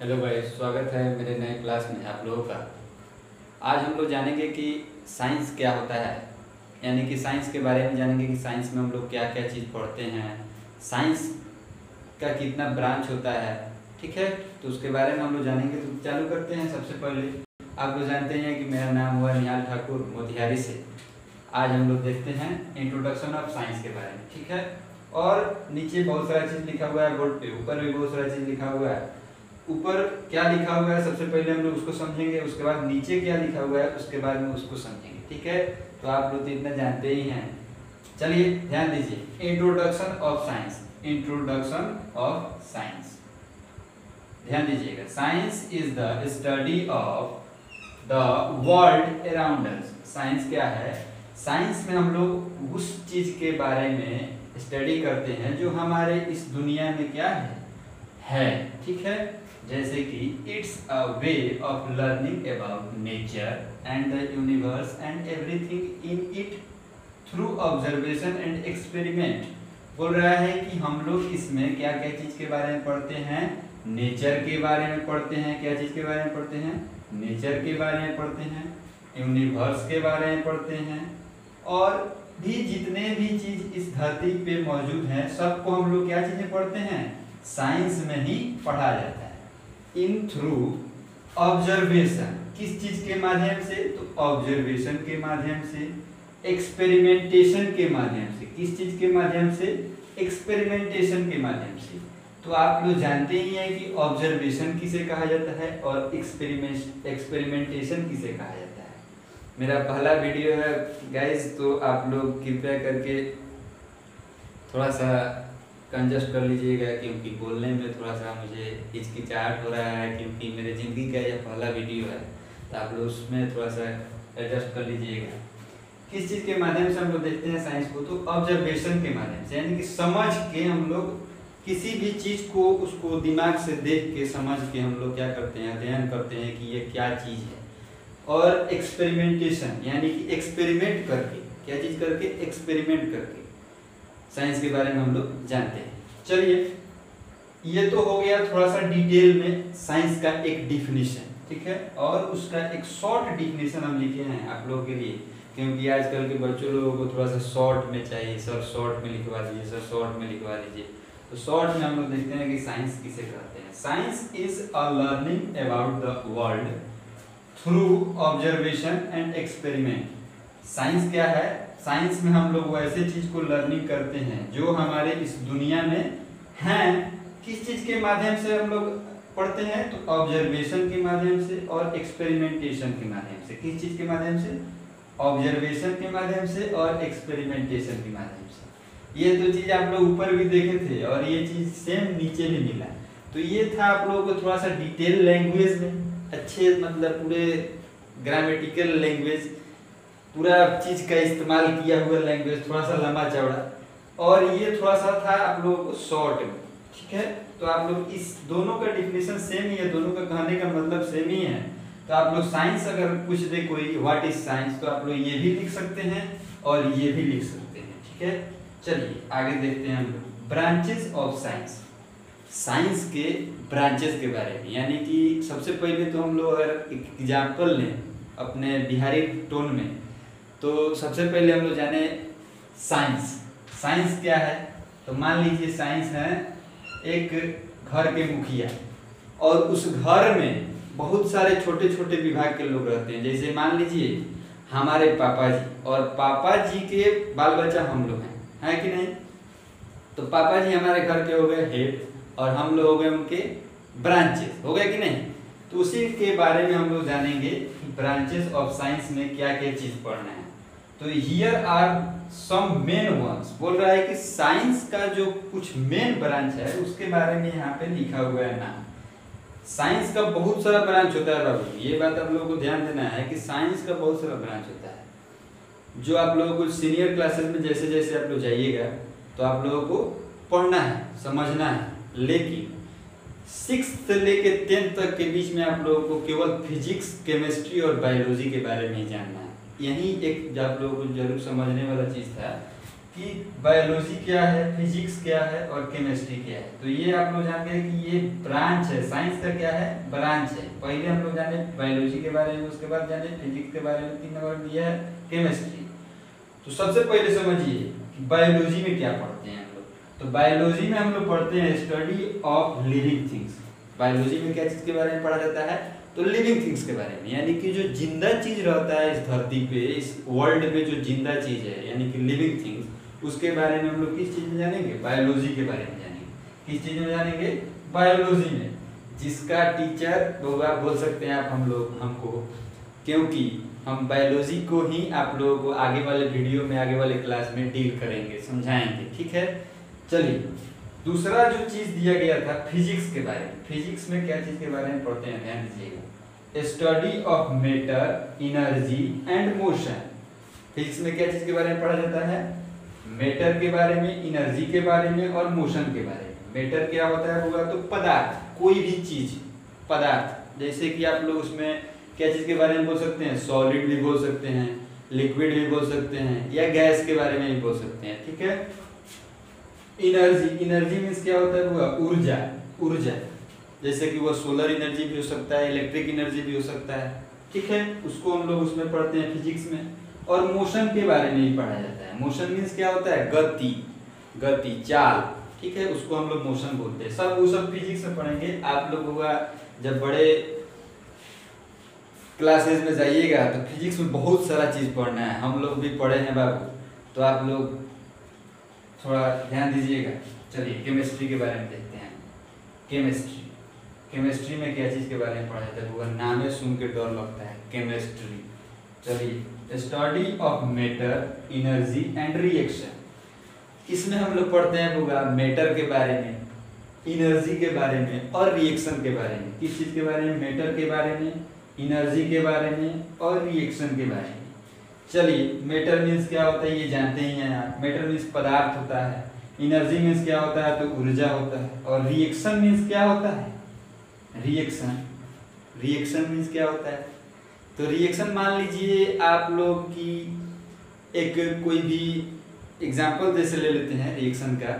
Hello भाई, स्वागत है मेरे नए क्लास में आप लोगों का। आज हम लोग जानेंगे कि साइंस क्या होता है, यानी कि साइंस के बारे में जानेंगे कि साइंस में हम लोग क्या क्या चीज़ पढ़ते हैं, साइंस का कितना ब्रांच होता है। ठीक है, तो उसके बारे में हम लोग जानेंगे। तो चालू करते हैं। सबसे पहले आप लोग जानते हैं कि मेरा नाम हुआ निहाल ठाकुर मोतिहारी से। आज हम लोग देखते हैं इंट्रोडक्शन ऑफ साइंस के बारे में। ठीक है, और नीचे बहुत सारा चीज़ लिखा हुआ है बोर्ड पे, ऊपर भी बहुत सारा चीज़ लिखा हुआ है। ऊपर क्या लिखा हुआ है सबसे पहले हम लोग उसको समझेंगे, उसके बाद नीचे क्या लिखा हुआ है उसके बाद में उसको समझेंगे। ठीक है, तो आप लोग तो इतना जानते ही हैं। चलिए ध्यान दीजिए, introduction of science. Introduction of science, ध्यान दीजिएगा। Science is the study of the world around us. Science क्या है? साइंस में हम लोग उस चीज के बारे में स्टडी करते हैं जो हमारे इस दुनिया में क्या है। ठीक है, जैसे कि it's a way of learning about nature and the universe and everything in it through observation and experiment. बोल रहा है कि हम लोग इसमें क्या क्या चीज के बारे में पढ़ते हैं? नेचर के बारे में पढ़ते हैं। क्या चीज के बारे में पढ़ते हैं? नेचर के बारे में पढ़ते हैं, यूनिवर्स के बारे में पढ़ते हैं, और भी जितने भी चीज इस धरती पे मौजूद हैं सबको हम लोग क्या चीजें पढ़ते हैं? साइंस में ही पढ़ा जाता है। इन थ्रू ऑब्जर्वेशन, किस चीज के माध्यम से? तो ऑब्जर्वेशन के माध्यम से। एक्सपेरिमेंटेशन के माध्यम से। किस चीज के माध्यम से? एक्सपेरिमेंटेशन के माध्यम से। तो आप लोग जानते ही हैं कि ऑब्जर्वेशन किसे कहा जाता है और एक्सपेरिमेंटेशन किसे कहा जाता है। मेरा पहला वीडियो है गाइस, तो आप लोग कृपया करके थोड़ा सा कंजस्ट कर लीजिएगा, क्योंकि बोलने में थोड़ा सा मुझे हिचकिचाहट हो रहा है, क्योंकि मेरे ज़िंदगी का यह पहला वीडियो है। तो आप लोग उसमें थोड़ा सा एडजस्ट कर लीजिएगा। किस चीज़ के माध्यम से हम लोग देखते हैं साइंस को? तो ऑब्जर्वेशन के माध्यम से, यानी कि समझ के हम लोग किसी भी चीज़ को उसको दिमाग से देख के समझ के हम लोग क्या करते हैं? अध्ययन करते हैं कि ये क्या चीज़ है। और एक्सपेरिमेंटेशन, यानी कि एक्सपेरिमेंट करके, क्या चीज़ करके? एक्सपेरिमेंट करके साइंस के बारे में हम लोग जानते हैं। चलिए, ये तो हो गया थोड़ा सा डिटेल में साइंस का एक डिफिनीशन। ठीक है, और उसका एक शॉर्ट डिफिनीशन हम लिखे हैं आप लोगों के लिए, क्योंकि आजकल के बच्चों लोगों को थोड़ा सा शॉर्ट में चाहिए। सर शॉर्ट में लिखवा दीजिए, सर शॉर्ट में लिखवा दीजिए। तो शॉर्ट में हम लोग देखते हैं कि साइंस किसे कहते हैं। Science is a learning about the world through observation and experiment. Science क्या है? साइंस में हम लोग वैसे चीज को लर्निंग करते हैं जो हमारे इस दुनिया में हैं। किस चीज के माध्यम से हम लोग पढ़ते हैं? तो ऑब्जर्वेशन के माध्यम से और एक्सपेरिमेंटेशन के माध्यम से। किस चीज के माध्यम से? ऑब्जर्वेशन के माध्यम से और एक्सपेरिमेंटेशन के माध्यम से। ये दो चीज आप लोग ऊपर भी देखे थे और ये चीज सेम नीचे भी मिला। तो ये था आप लोगों को थोड़ा सा डिटेल लैंग्वेज में, अच्छे मतलब पूरे ग्रामेटिकल लैंग्वेज, पूरा चीज का इस्तेमाल किया हुआ लैंग्वेज, थोड़ा सा लंबा चौड़ा, और ये थोड़ा सा था आप लोगों को शॉर्ट में। ठीक है, तो आप लोग इस दोनों का डिफिनेशन सेम ही है, दोनों का कहने का मतलब सेम ही है। तो आप लोग साइंस अगर पूछ दे कोई व्हाट इज साइंस, तो आप लोग ये भी लिख सकते हैं और ये भी लिख सकते हैं। ठीक है, चलिए आगे देखते हैं हम लोग ब्रांचेस ऑफ साइंस। साइंस के ब्रांचेस के बारे में, यानी कि सबसे पहले तो हम लोग अगर एग्जाम्पल लें अपने बिहारी टोन में, तो सबसे पहले हम लोग जाने साइंस। साइंस क्या है? तो मान लीजिए साइंस है एक घर के मुखिया, और उस घर में बहुत सारे छोटे छोटे विभाग के लोग रहते हैं। जैसे मान लीजिए हमारे पापा जी, और पापा जी के बाल बच्चा हम लोग हैं कि नहीं? तो पापा जी हमारे घर के हो गए हेड, और हम लोग हो गए उनके ब्रांचेस, हो गए कि नहीं? तो उसी के बारे में हम लोग जानेंगे ब्रांचेस ऑफ साइंस में क्या क्या चीज पढ़ना है। तो here are some main ones. बोल रहा है कि साइंस का जो कुछ मेन ब्रांच है उसके बारे में यहाँ पे लिखा हुआ है नाम। साइंस का बहुत सारा ब्रांच होता है बाबू, ये बात आप लोगों को ध्यान देना है कि साइंस का बहुत सारा ब्रांच होता है, जो आप लोगों को सीनियर क्लासेस में जैसे जैसे आप लोग जाइएगा तो आप लोगों को पढ़ना है, समझना है। लेकिन 6th से लेके 10th तक के बीच में आप लोगों को केवल फिजिक्स, केमिस्ट्री और बायोलॉजी के बारे में ही जानना है। यही एक जो आप लोगों को जरूर समझने वाला चीज़ था कि बायोलॉजी क्या है, फिजिक्स क्या है और केमिस्ट्री क्या है। तो ये आप लोग जानते हैं कि ये ब्रांच है, साइंस का क्या है, ब्रांच है। पहले हम लोग जाने बायोलॉजी के बारे में, उसके बाद जाने फिजिक्स के बारे में, 3 नंबर में दिया है केमिस्ट्री। तो सबसे पहले समझिए कि बायोलॉजी में क्या पढ़ते हैं हम लोग। तो बायोलॉजी में हम लोग पढ़ते हैं study of living things. Biology में क्या चीज के बारे में पढ़ा जाता है, तो लिविंग थिंग्स के बारे में, यानी कि जो जिंदा चीज रहता है इस धरती पे, इस वर्ल्ड में जो जिंदा चीज है यानी कि लिविंग थिंग्स, उसके बारे में हम लोग किस चीज में जानेंगे, बायोलॉजी के बारे में जानेंगे। किस चीज में जानेंगे, बायोलॉजी में, जिसका टीचर होगा बोल सकते हैं आप हम लोग हमको, क्योंकि हम बायोलॉजी को ही आप लोगों को आगे वाले वीडियो में, आगे वाले क्लास में डील करेंगे, समझाएंगे, ठीक है। चलिए, दूसरा जो चीज दिया गया था फिजिक्स के बारे में। फिजिक्स में क्या चीज के बारे में पढ़ते हैं, ध्यान दीजिएगा, study of matter, energy and motion. Physics में क्या चीज के बारे में पढ़ा जाता है, मैटर के बारे में, एनर्जी के बारे में और मोशन के बारे में। मैटर क्या होता है होगा, तो पदार्थ, कोई भी चीज, पदार्थ, जैसे कि आप लोग उसमें क्या चीज के बारे में बोल सकते हैं, सॉलिड भी बोल सकते हैं, लिक्विड भी बोल सकते हैं, या गैस के बारे में भी बोल सकते हैं, ठीक है। एनर्जी, एनर्जी मीन्स क्या होता है होगा, ऊर्जा, ऊर्जा, जैसे कि वो सोलर एनर्जी भी हो सकता है, इलेक्ट्रिक एनर्जी भी हो सकता है, ठीक है। उसको हम लोग उसमें पढ़ते हैं फिजिक्स में। और मोशन के बारे में भी पढ़ा जाता है। मोशन मीन्स क्या होता है, गति, गति, चाल, ठीक है, उसको हम लोग मोशन बोलते हैं। सब वो सब फिजिक्स में पढ़ेंगे। आप लोग होगा जब बड़े क्लासेस में जाइएगा तो फिजिक्स में बहुत सारा चीज पढ़ना है, हम लोग भी पढ़े हैं बाबू, तो आप लोग थोड़ा ध्यान दीजिएगा। चलिए केमिस्ट्री के बारे में देखते हैं। केमिस्ट्री, केमिस्ट्री में क्या चीज के बारे में पढ़ा जाता है, वो नाम सुन के डर लगता है, केमिस्ट्री। चलिए, study of matter, energy and reaction. इसमें हम लोग पढ़ते हैं होगा मैटर के बारे में, एनर्जी के बारे में और रिएक्शन के बारे में। किस चीज के बारे में, मैटर के बारे में, एनर्जी के बारे में और रिएक्शन के बारे में। चलिए, मैटर मीन्स क्या होता है ये जानते ही हैं आप, मैटर मीन्स पदार्थ होता है। एनर्जी मीन्स क्या होता है, तो ऊर्जा होता है। और रिएक्शन मीन्स क्या होता है, रिएक्शन, रिएक्शन मीन्स क्या होता है, तो रिएक्शन मान लीजिए आप लोग की एक कोई भी एग्जाम्पल जैसे ले लेते हैं रिएक्शन का।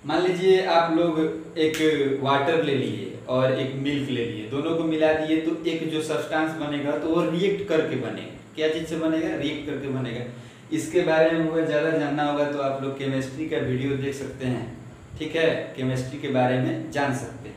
मान लीजिए आप लोग एक वाटर ले लिए और एक मिल्क ले लिए, दोनों को मिला दिए तो एक जो सब्सटेंस बनेगा तो वो रिएक्ट करके बनेगा। क्या चीज से बनेगा, रिएक्ट करके बनेगा। इसके बारे में अगर ज़्यादा जानना होगा तो आप लोग केमिस्ट्री का वीडियो देख सकते हैं, ठीक है, केमिस्ट्री के बारे में जान सकते हैं।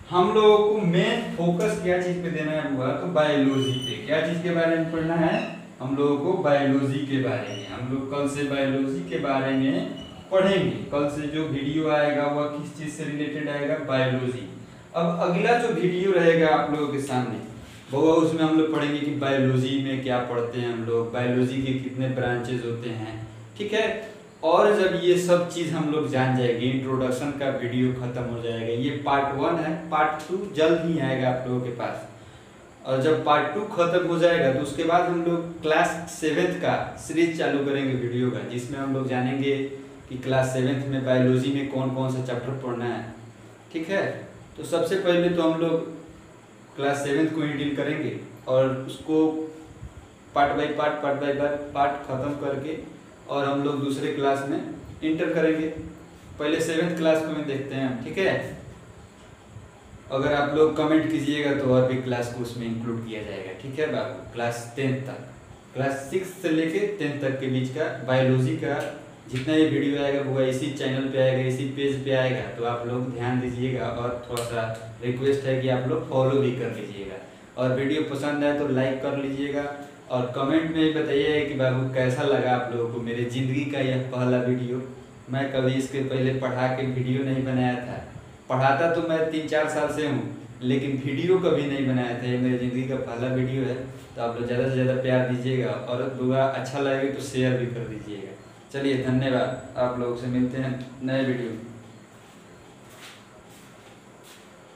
हम लोगों को मेन फोकस क्या चीज पे देना है हुआ, तो बायोलॉजी पे। क्या चीज के बारे में पढ़ना है, हम लोगों को बायोलॉजी के बारे में। हम लोग कल से बायोलॉजी के बारे में पढ़ेंगे। कल से जो वीडियो आएगा वह किस चीज से रिलेटेड आएगा, बायोलॉजी। अब अगला जो वीडियो रहेगा आप लोगों के सामने वो उसमें हम लोग पढ़ेंगे कि बायोलॉजी में क्या पढ़ते हैं हम लोग, बायोलॉजी के कितने ब्रांचेज होते हैं, ठीक है। और जब ये सब चीज़ हम लोग जान जाएंगे, इंट्रोडक्शन का वीडियो खत्म हो जाएगा। ये पार्ट 1 है, पार्ट 2 जल्द ही आएगा आप लोगों के पास। और जब पार्ट 2 खत्म हो जाएगा तो उसके बाद हम लोग क्लास 7th का सीरीज चालू करेंगे वीडियो का, जिसमें हम लोग जानेंगे कि क्लास 7th में बायोलॉजी में कौन कौन सा चैप्टर पढ़ना है, ठीक है। तो सबसे पहले तो हम लोग क्लास 7th को ही डील करेंगे और उसको पार्ट बाय पार्ट खत्म करके और हम लोग दूसरे क्लास में इंटर करेंगे। पहले 7th क्लास को में देखते हैं, ठीक है। अगर आप लोग कमेंट कीजिएगा तो और भी क्लास को उसमें इंक्लूड किया जाएगा, ठीक है बाबू। क्लास 10 तक, क्लास 6 से लेके 10 तक के बीच का बायोलॉजी का जितना भी वीडियो आएगा वो इसी चैनल पे आएगा, इसी पेज पे आएगा। तो आप लोग ध्यान दीजिएगा और थोड़ा सा रिक्वेस्ट है कि आप लोग फॉलो भी कर लीजिएगा। और वीडियो पसंद आए तो लाइक कर लीजिएगा और कमेंट में बताइए कि बाबू कैसा लगा आप लोगों को मेरे ज़िंदगी का यह पहला वीडियो। मैं कभी इसके पहले पढ़ा के वीडियो नहीं बनाया था। पढ़ाता तो मैं 3-4 साल से हूँ, लेकिन वीडियो कभी नहीं बनाया था। ये मेरी ज़िंदगी का पहला वीडियो है। तो आप लोग ज़्यादा से ज़्यादा प्यार दीजिएगा और दुआ अच्छा लगे तो शेयर भी कर दीजिएगा। चलिए धन्यवाद, आप लोगों से मिलते हैं नए वीडियो में।